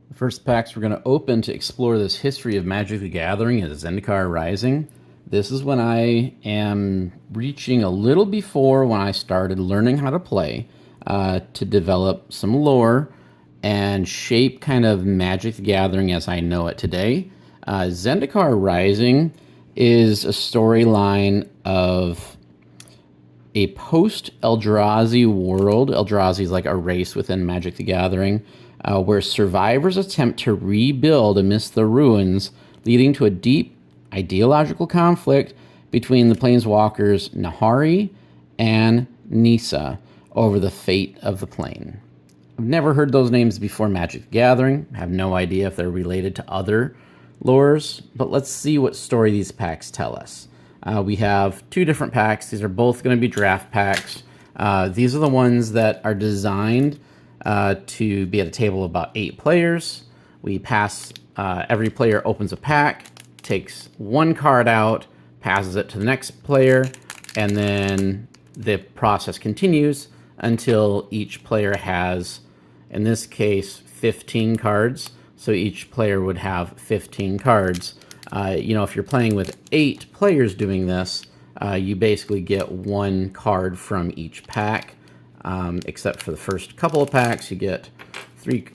The first packs we're going to open to explore this history of Magic the Gathering is Zendikar Rising. This is when I am reaching a little before when I started learning how to play to develop some lore and shape kind of Magic the Gathering as I know it today. Zendikar Rising is a storyline of a post-Eldrazi world. Eldrazi is like a race within Magic the Gathering, where survivors attempt to rebuild amidst the ruins, leading to a deep ideological conflict between the planeswalkers Nahari and Nissa over the fate of the plane. I've never heard those names before Magic the Gathering. I have no idea if they're related to other lores, but let's see what story these packs tell us. We have two different packs. These are both going to be draft packs. These are the ones that are designed to be at a table of about 8 players. We pass, every player opens a pack, takes one card out, passes it to the next player, and then the process continues until each player has, in this case, 15 cards. So each player would have 15 cards. If you're playing with 8 players doing this, you basically get 1 card from each pack. Except for the first couple of packs, you get you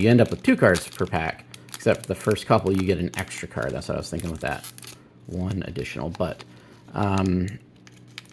end up with 2 cards per pack. Except for the first couple, you get an extra card. That's what I was thinking with that. 1 additional, but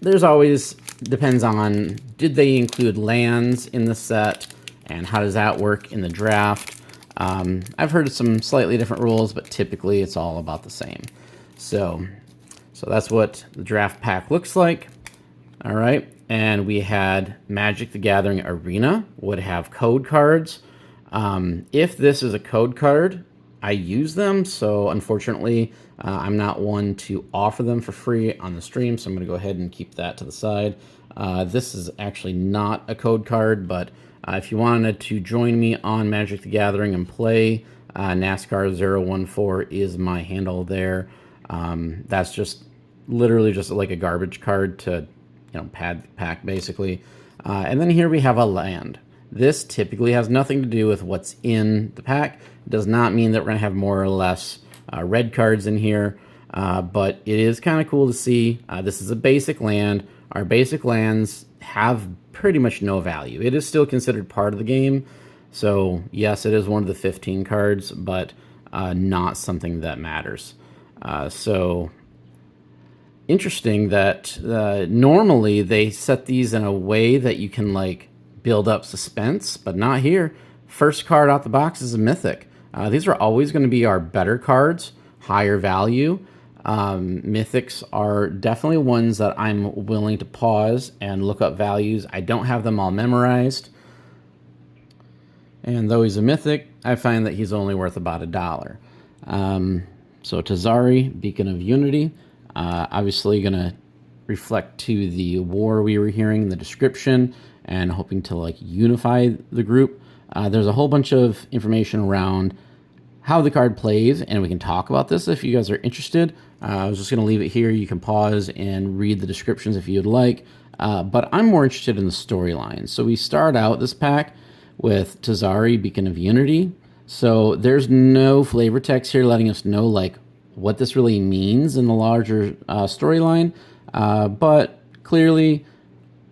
there's always, depends on, did they include lands in the set, and how does that work in the draft? I've heard some slightly different rules, but typically it's all about the same. So that's what the draft pack looks like. All right, and we had Magic the Gathering Arena would have code cards. If this is a code card, I use them, so unfortunately I'm not one to offer them for free on the stream, so I'm going to go ahead and keep that to the side. This is actually not a code card, but if you wanted to join me on Magic the Gathering and play, NASCAR014 is my handle there. That's just literally just like a garbage card to pad the pack basically. And then here we have a land. This typically has nothing to do with what's in the pack. It does not mean that we're going to have more or less red cards in here, but it is kind of cool to see. This is a basic land. Our basic lands have pretty much no value. It is still considered part of the game, so yes, it is one of the 15 cards, but not something that matters. So interesting that normally they set these in a way that you can like build up suspense, but not here. First card out the box is a mythic. These are always going to be our better cards, higher value. Mythics are definitely ones that I'm willing to pause and look up values. I don't have them all memorized. And though he's a mythic, I find that he's only worth about $1. So Tazari, Beacon of Unity, obviously going to reflect to the war we were hearing in the description and hoping to like unify the group. There's a whole bunch of information around how the card plays, and we can talk about this if you guys are interested. I was just going to leave it here. You can pause and read the descriptions if you'd like, but I'm more interested in the storyline. So we start out this pack with Tazari, Beacon of Unity. So there's no flavor text here letting us know like what this really means in the larger storyline, but clearly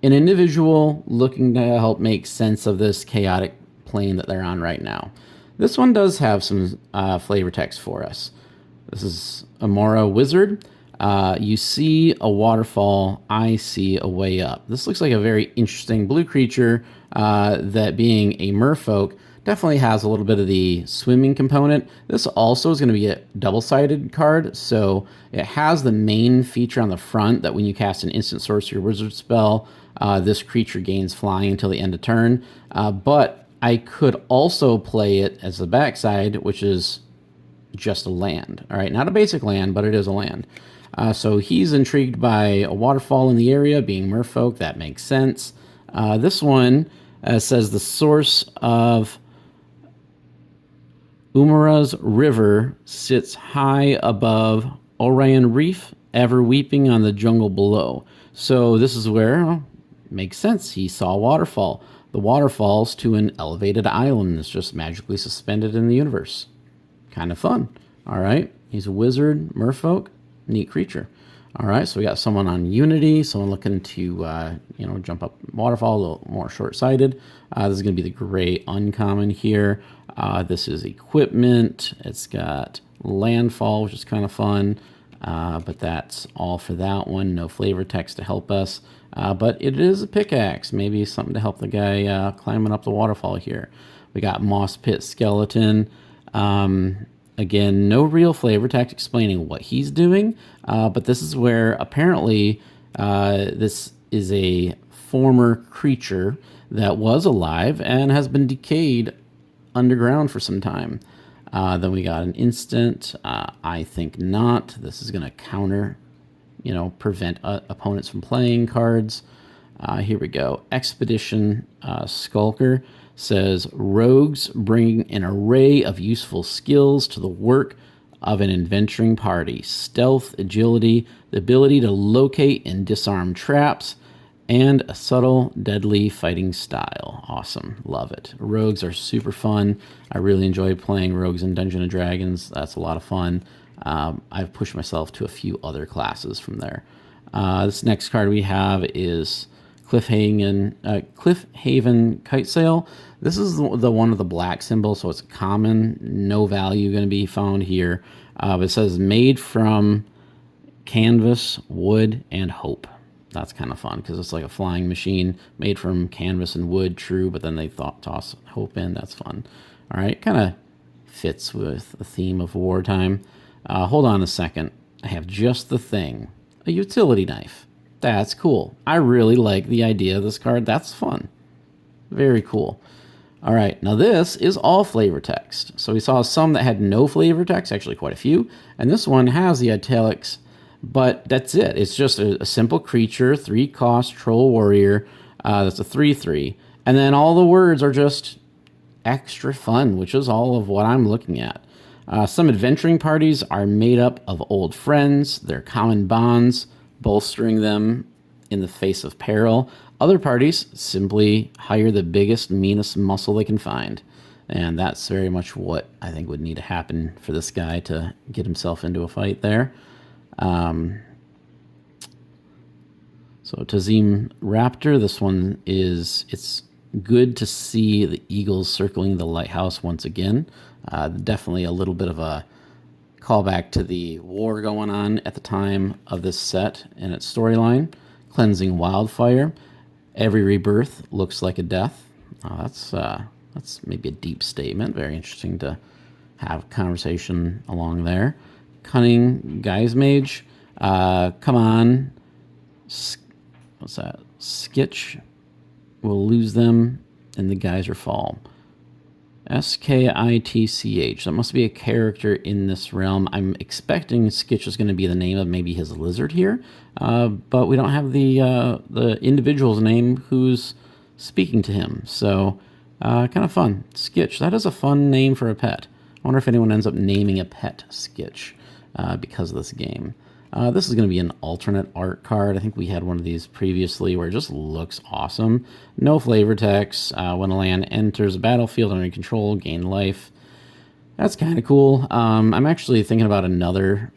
an individual looking to help make sense of this chaotic plane that they're on right now. This one does have some flavor text for us. This is Amora Wizard. You see a waterfall, I see a way up. This looks like a very interesting blue creature that, being a merfolk, definitely has a little bit of the swimming component. This also is going to be a double-sided card, so it has the main feature on the front that when you cast an instant sorcery or wizard spell, this creature gains flying until the end of turn. But I could also play it as the backside, which is just a land. All right, not a basic land, but it is a land. So he's intrigued by a waterfall in the area, being merfolk. That makes sense. This one says the source of Umara's river sits high above Orion Reef, ever weeping on the jungle below. So this is where, makes sense, he saw a waterfall. the water falls to an elevated island that's just magically suspended in the universe. Kind of fun. All right. He's a wizard, merfolk, neat creature. All right, so we got someone on Unity, someone looking to, jump up waterfall, a little more short-sighted. This is going to be the gray uncommon here. This is equipment. It's got landfall, which is kind of fun, but that's all for that one. No flavor text to help us, but it is a pickaxe. Maybe something to help the guy climbing up the waterfall here. We got Moss Pit Skeleton. Again, no real flavor text explaining what he's doing, but this is where apparently this is a former creature that was alive and has been decayed underground for some time. Then we got an instant. I think not. This is going to counter, prevent opponents from playing cards. Here we go. Expedition Skulker says, rogues bring an array of useful skills to the work of an adventuring party. Stealth, agility, the ability to locate and disarm traps, and a subtle, deadly fighting style. Awesome. Love it. Rogues are super fun. I really enjoy playing rogues in Dungeons & Dragons. That's a lot of fun. I've pushed myself to a few other classes from there. This next card we have is Cliffhaven Kite Sail. This is the one with the black symbol, so it's common, no value going to be found here. But it says made from canvas, wood, and hope. That's kind of fun because it's like a flying machine made from canvas and wood, true, but then they toss hope in. That's fun. All right, kind of fits with the theme of wartime. Hold on a second. I have just the thing. A utility knife. That's cool. I really like the idea of this card. That's fun. Very cool. All right, now this is all flavor text. So we saw some that had no flavor text, actually quite a few, and this one has the italics, but that's it. It's just a simple creature, 3-cost troll warrior. That's a 3/3, and then all the words are just extra fun, which is all of what I'm looking at. Some adventuring parties are made up of old friends, their common bonds, bolstering them in the face of peril. Other parties simply hire the biggest, meanest muscle they can find. And that's very much what I think would need to happen for this guy to get himself into a fight there. So Tazim Raptor, this one it's good to see the eagles circling the lighthouse once again. Definitely a little bit of a callback to the war going on at the time of this set and its storyline. Cleansing Wildfire. Every rebirth looks like a death. That's maybe a deep statement. Very interesting to have conversation along there. Cunning Guise Mage. Come on. What's that? Skitch. We'll lose them in the geyser fall. Skitch. That must be a character in this realm. I'm expecting Skitch is going to be the name of maybe his lizard here, but we don't have the individual's name who's speaking to him. So kind of fun. Skitch. That is a fun name for a pet. I wonder if anyone ends up naming a pet Skitch because of this game. This is going to be an alternate art card. I think we had one of these previously where it just looks awesome. No flavor text. When a land enters a battlefield under control, gain life. That's kind of cool. I'm actually thinking about another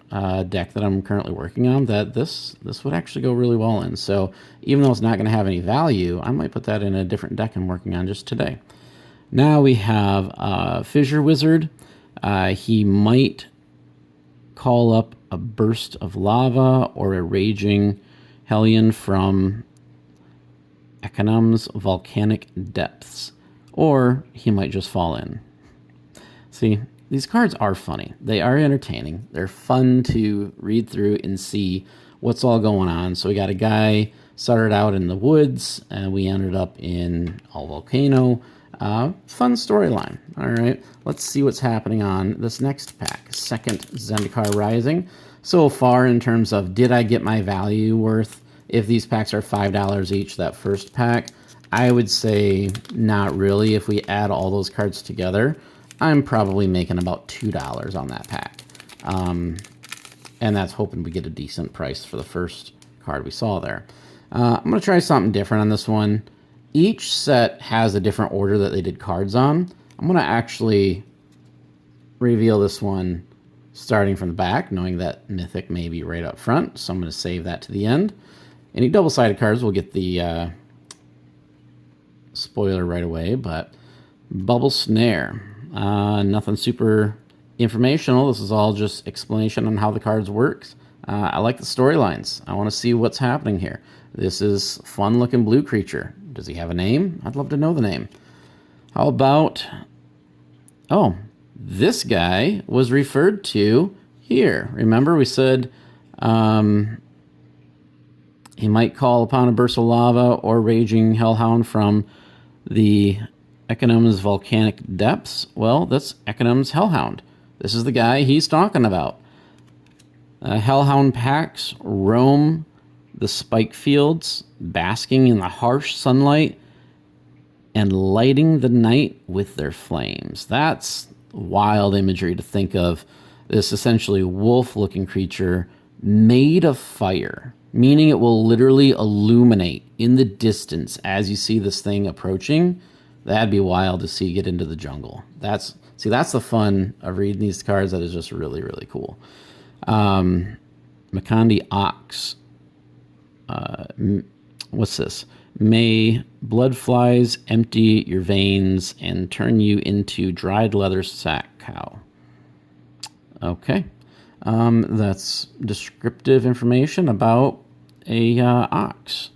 deck that I'm currently working on that this would actually go really well in. So even though it's not going to have any value, I might put that in a different deck I'm working on just today. Now we have Fissure Wizard. He might call up a burst of lava or a raging hellion from Econom's volcanic depths, or he might just fall in. See, these cards are funny. They are entertaining. They're fun to read through and see what's all going on. So we got a guy started out in the woods, and we ended up in a volcano. Fun storyline. All right, let's see what's happening on this next pack. Second Zendikar Rising. So far, in terms of did I get my value worth, if these packs are $5 each, that first pack, I would say not really. If we add all those cards together, I'm probably making about $2 on that pack. And that's hoping we get a decent price for the first card we saw there. I'm going to try something different on this one. each set has a different order that they did cards on. I'm going to actually reveal this one starting from the back, knowing that Mythic may be right up front, so I'm going to save that to the end. Any double-sided cards will get the spoiler right away, but Bubble Snare. Nothing super informational. This is all just explanation on how the cards works. I like the storylines. I want to see what's happening here. This is fun-looking blue creature. Does he have a name? I'd love to know the name. How about... Oh, this guy was referred to here. Remember we said he might call upon a burst of lava or raging hellhound from the Econom's volcanic depths. Well, that's Econom's hellhound. This is the guy he's talking about. Hellhound packs roam the spike fields, basking in the harsh sunlight and lighting the night with their flames. That's wild imagery to think of. This essentially wolf-looking creature made of fire, meaning it will literally illuminate in the distance as you see this thing approaching. That'd be wild to see get into the jungle. That's the fun of reading these cards. That is just really, really cool. Makandi Ox. What's this? May blood flies empty your veins and turn you into dried leather sack cow. Okay. That's descriptive information about a ox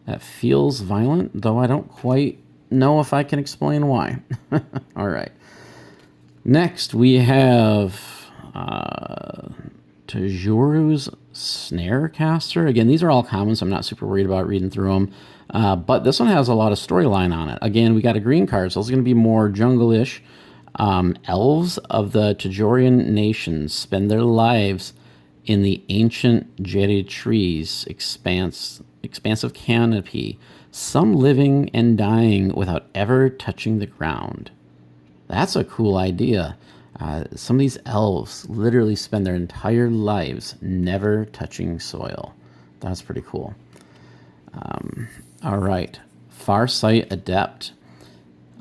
that feels violent, though I don't quite know if I can explain why. All right. Next, we have Tajuru's Snarecaster. Again, these are all common, so I'm not super worried about reading through them. But this one has a lot of storyline on it. Again, we got a green card, so it's going to be more jungle-ish. Elves of the Tajorian nations spend their lives in the ancient jade trees' expansive canopy, some living and dying without ever touching the ground. That's a cool idea. Some of these elves literally spend their entire lives never touching soil. That's pretty cool. All right. Farsight Adept.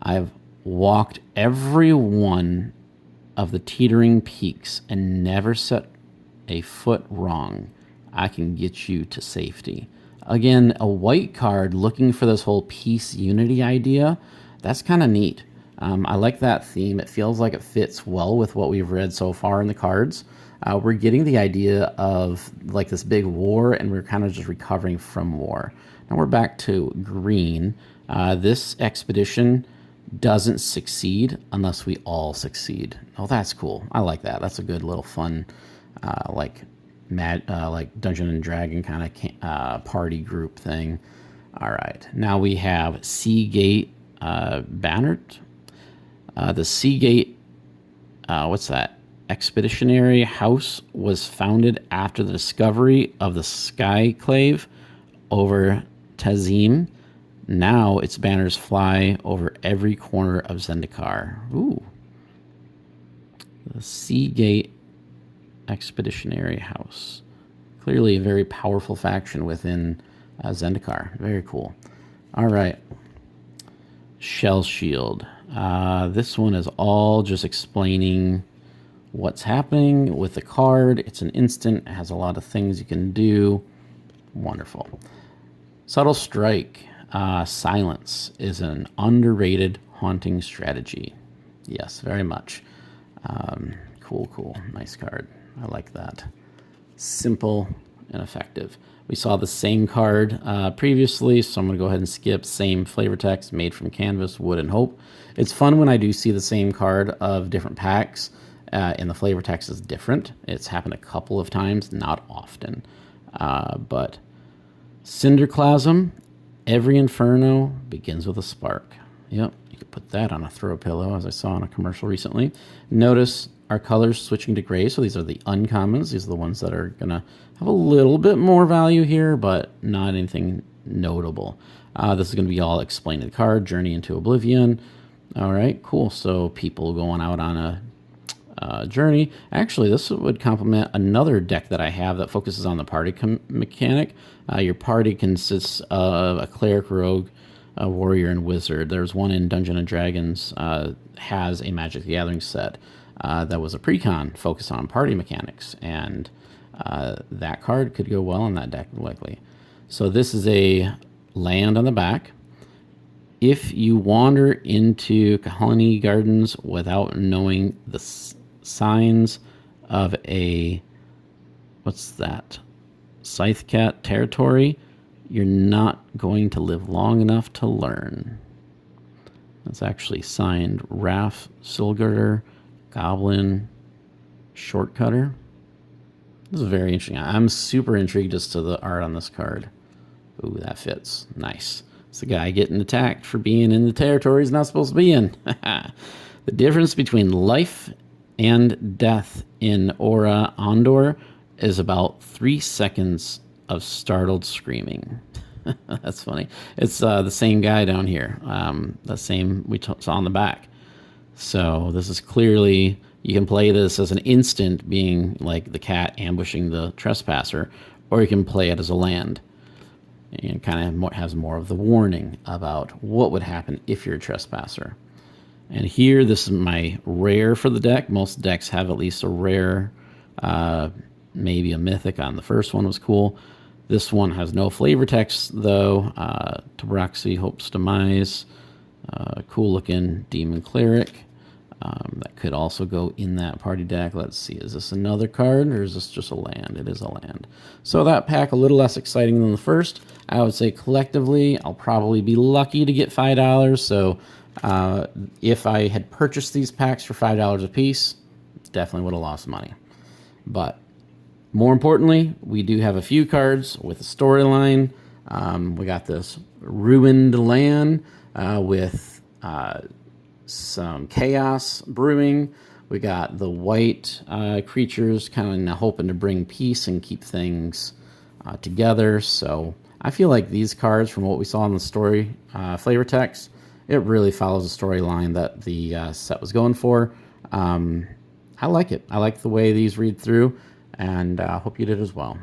I've walked every one of the teetering peaks and never set a foot wrong. I can get you to safety. Again, a white card looking for this whole peace unity idea. That's kind of neat. I like that theme. It feels like it fits well with what we've read so far in the cards. We're getting the idea of like this big war, and we're kind of just recovering from war. Now we're back to green. This expedition doesn't succeed unless we all succeed. Oh, that's cool. I like that. That's a good little fun, like Dungeon and Dragon kind of party group thing. All right. Now we have Seagate Bannert. The Seagate, what's that? Expeditionary House was founded after the discovery of the Skyclave over Tazim. Now its banners fly over every corner of Zendikar. Ooh. The Seagate Expeditionary House. Clearly a very powerful faction within Zendikar. Very cool. All right. Shell Shield. This one is all just explaining what's happening with the card. It's an instant. It has a lot of things you can do. Wonderful. Subtle Strike. Silence is an underrated haunting strategy. Yes, very much. Cool. Nice card. I like that. Simple and effective. We saw the same card previously, so I'm going to go ahead and skip. Same flavor text, made from canvas, wood, and hope. It's fun when I do see the same card of different packs and the flavor text is different. It's happened a couple of times, not often. But Cinderclasm, every inferno begins with a spark. Yep, you could put that on a throw pillow, as I saw in a commercial recently. Notice our colors switching to gray, so these are the uncommons. These are the ones that are going to have a little bit more value here, but not anything notable. This is going to be all explained in the card, Journey into Oblivion. All right, cool. So people going out on a journey. Actually, this would complement another deck that I have that focuses on the party mechanic. Your party consists of a cleric, rogue, warrior and wizard. There's one in Dungeon and Dragons has a Magic the Gathering set that was a precon focused on party mechanics, and that card could go well in that deck likely. So this is a land on the back. If you wander into Colony Gardens without knowing the signs of a, what's that, Scythe Cat territory, you're not going to live long enough to learn. That's actually signed Raph Silgurter, Goblin Shortcutter. This is very interesting. I'm super intrigued as to the art on this card. Ooh, that fits. Nice. It's the guy getting attacked for being in the territory he's not supposed to be in. The difference between life and death in Aura Ondor is about 3 seconds of startled screaming. That's funny. It's the same guy down here. The same we saw on the back. So this is clearly, you can play this as an instant being like the cat ambushing the trespasser, or you can play it as a land. And kind of has more of the warning about what would happen if you're a trespasser. And here, this is my rare for the deck. Most decks have at least a rare, maybe a mythic on the first one was cool. This one has no flavor text, though. Tabaxi Hope's Demise. Cool looking Demon Cleric. That could also go in that party deck. Let's see, is this another card or is this just a land? It is a land. So that pack a little less exciting than the first. I would say collectively, I'll probably be lucky to get $5. So if I had purchased these packs for $5 a piece, definitely would have lost money. But more importantly, we do have a few cards with a storyline. We got this ruined land with some chaos brewing. We got the white creatures kind of hoping to bring peace and keep things together. So I feel like these cards, from what we saw in the story flavor text, it really follows the storyline that the set was going for. I like it. I like the way these read through, and I hope you did as well.